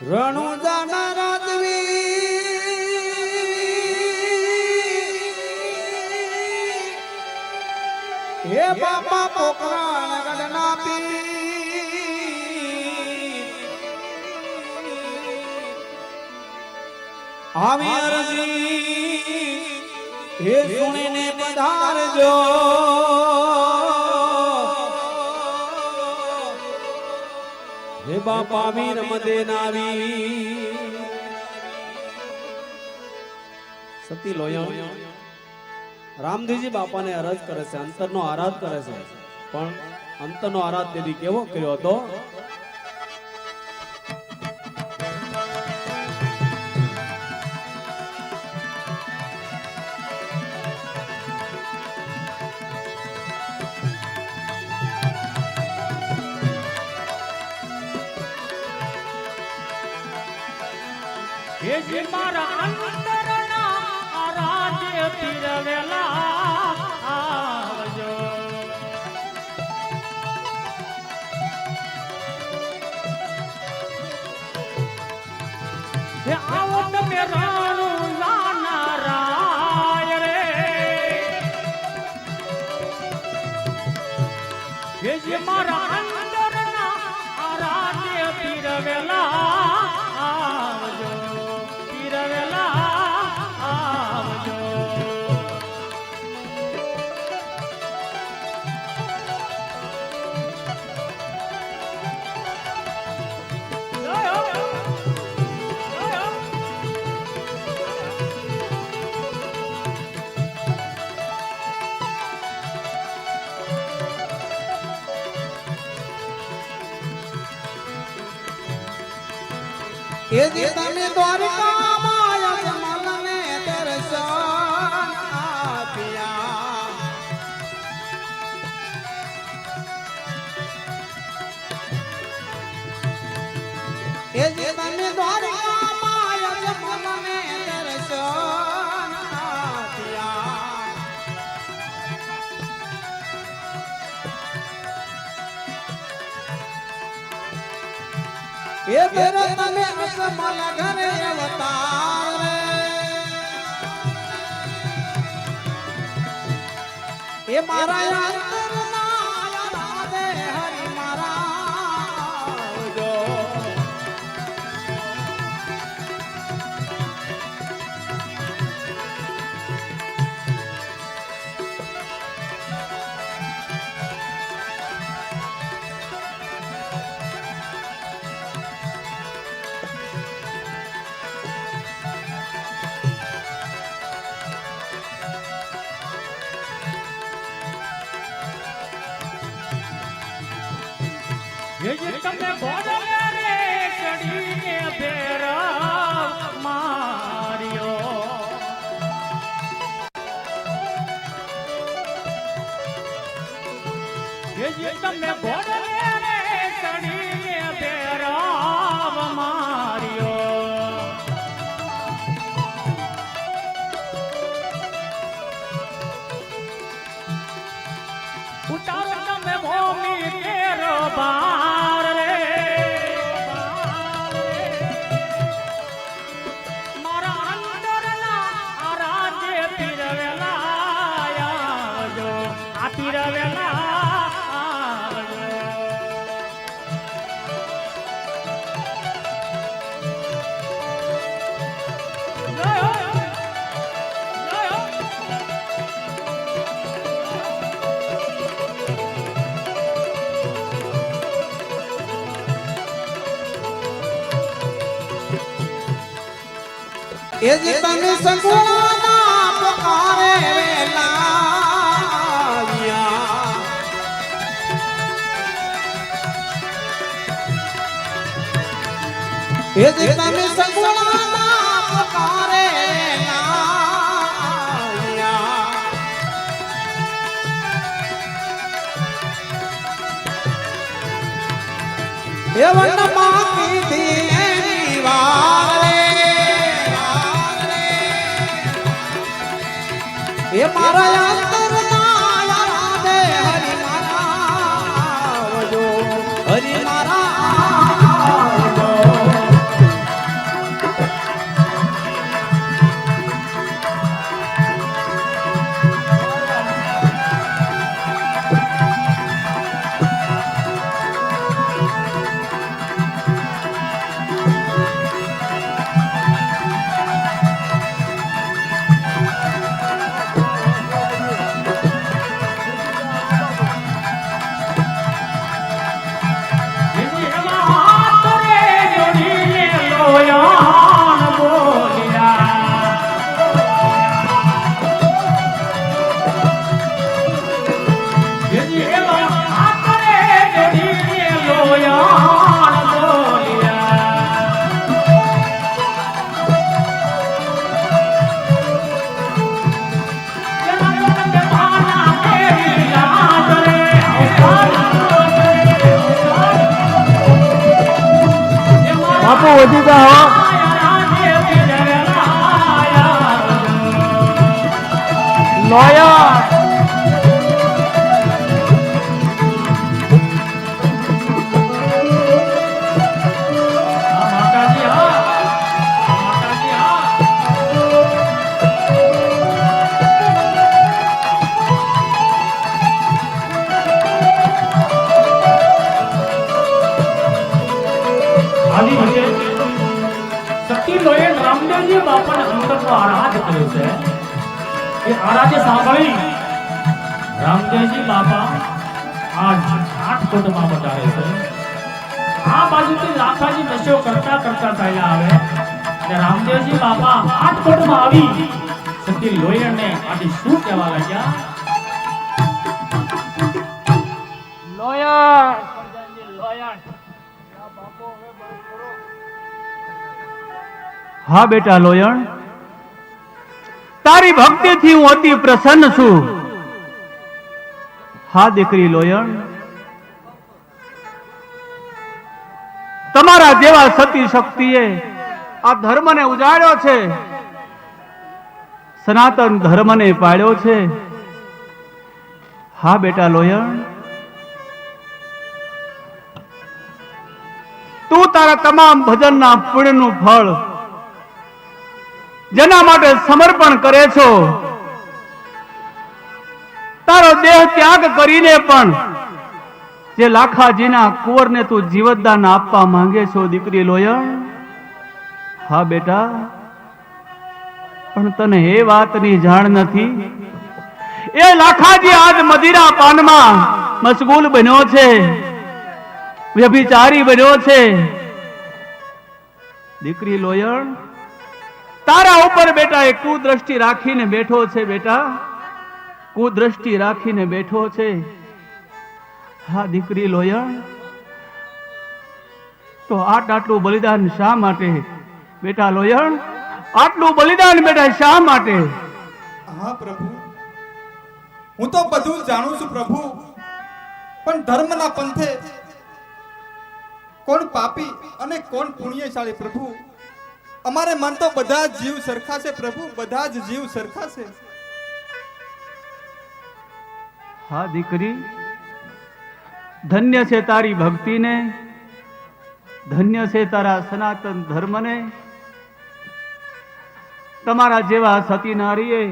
રણુજાના રાજવી હે બાપા પોકરાણ ગઢના પી આવી અરજી હે સુણીને પધારજો હે બાપા વીર મદેનાવી સતી લોયા રામદેવજી બાપાને અરજ કરે છે, અંતરનો આરાધ કરે છે, પણ અંતરનો આરાધ તેથી કેવો કર્યો હતો? હે મારા અંતરના આરાધ્ય પીરવેલા આવજો. હે આવો તમે રણુજાના રાય રે. હે મારા અંતરના આરાધ્ય પીરવેલા આવજો. એ જે તમે દ્વારકામાં યજમાનને દર્શન આપ્યા, એ જે તમે દ્વારકામાં યજમાનને દર્શન આપ્યા, એ ફેર તમે અસમલ ઘરે અવતાર એ મારા અંતરના રાધે હરિ મારા જો. તમે ભોળવે રે ચડીને ભેરવ માર્યો. તમે ભોળવે રે ચડીને ભેરવ માર્યો. ઉતારો તમે ભૂમિ કેરો બાર રે. મારા અંતરના આરાધ્ય પીરવેલા આવજો. આ પીરવેલા આવજો. એ જે તમે સગુણાના પોકારે વેલાવ્યા, એ જે તમે સગુણાના પોકારે વેલાવ્યા, એ વનમાં કીધી એની વાર એ મારા અંતરના રાધે હરિ મારા આવજો. હરિ મારા આવજો. બાપુ વધી જાઓ. લોયર સતી લોયે રામદેવજી બાપાને અંતરનો આરાધ કર્યો છે. એ આરાધે સાંભળી રામદેવજી બાપા આજ આઠકોટમાં બતાવે છે. આ બાજુથી લાખાજી નશો કરતા કરતા ચાલ્યા આવે અને રામદેવજી બાપા આઠકોટમાં આવી સતી લોયરને આથી શું કહેવા લાગ્યા? લોયર હા બેટા લોયણ, તારી ભક્તિથી હું અતિ પ્રસન્ન છું. હા દીકરી લોયણ, તમારા જેવા સતી શક્તિએ આ ધર્મને ઉજાડ્યો છે, સનાતન ધર્મને પાળ્યો છે. હા બેટા લોયણ, તું તારા તમામ ભજનના પુણ્યનું ફળ જેના માટે સમર્પણ કરે છો, તારો દેહ ત્યાગ કરીને પણ જે લાખાજીના કુંવરને તું જીવતદાન આપવા માંગે છો દીકરી લોયણ. હા બેટા, પણ તને એ વાતની જાણ નથી. એ લાખાજી આજ મદિરા પાનમાં મશગુલ બન્યો છે, વ્યભિચારી બન્યો છે. દીકરી લોયણ, તારા ઉપર બેટા એ કુદ્રષ્ટિ રાખીને બેઠો છે. બેટા કુદ્રષ્ટિ રાખીને બેઠો છે. હા દીકરી લોયણ, તો આટલું બલિદાન શા માટે બેટા લોયણ? આટલું બલિદાન બેટા શા માટે? હા પ્રભુ, હું તો બધું જાણું છું પ્રભુ, પણ ધર્મના પંથે કોણ પાપી અને કોણ પુણ્યશાળી પ્રભુ? અમારે મન તો બધા જ જીવ સરખા છે પ્રભુ, બધા જ જીવ સરખા છે. હા દીકરી, ધન્ય છે તારી ભક્તિને, ધન્ય છે તારા સનાતન ધર્મને. તમારા જેવા સતી નારીએ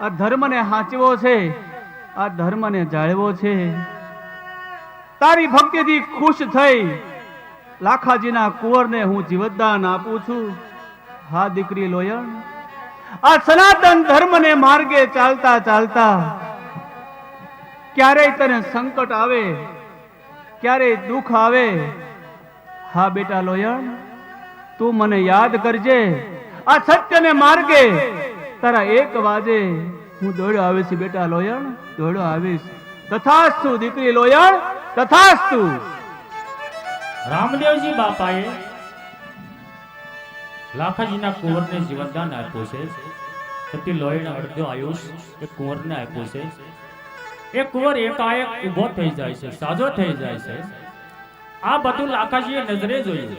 આ ધર્મને હાંચવો છે, આ ધર્મને જાળવો છે. તારી ભક્તિથી ખુશ થઈ લાખાજીના કુંવરને હું જીવતદાન આપું છું. હા દીકરી લોયણ, આ સનાતન ધર્મને માર્ગે ચાલતા ચાલતા ક્યારેય તને સંકટ આવે, ક્યારેય દુઃખ આવે, હા બેટા લોયણ, તું મને યાદ કરજે. આ સત્યને માર્ગે તારા 1 વાગે હું દોડ્યો આવીશ બેટા લોયણ, દોડ્યો આવીશ. તથાસ્તુ દીકરી લોયણ, તથાસ્તુ. રામદેવજી બાપાએ લાખાજીના કુંવરને જીવતદાન આપ્યું છે. સતી લોહીનો અડધો આયુષ એ કુંવરને આપ્યું છે. એ કુંવર એકાએક ઊભો થઈ જાય છે, સાજો થઈ જાય છે. આ બધું લાખાજીએ નજરે જોયું.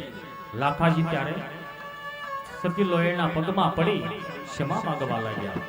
લાખાજી ત્યારે સતી લોહીના પગમાં પડી ક્ષમા માંગવા લાગ્યા.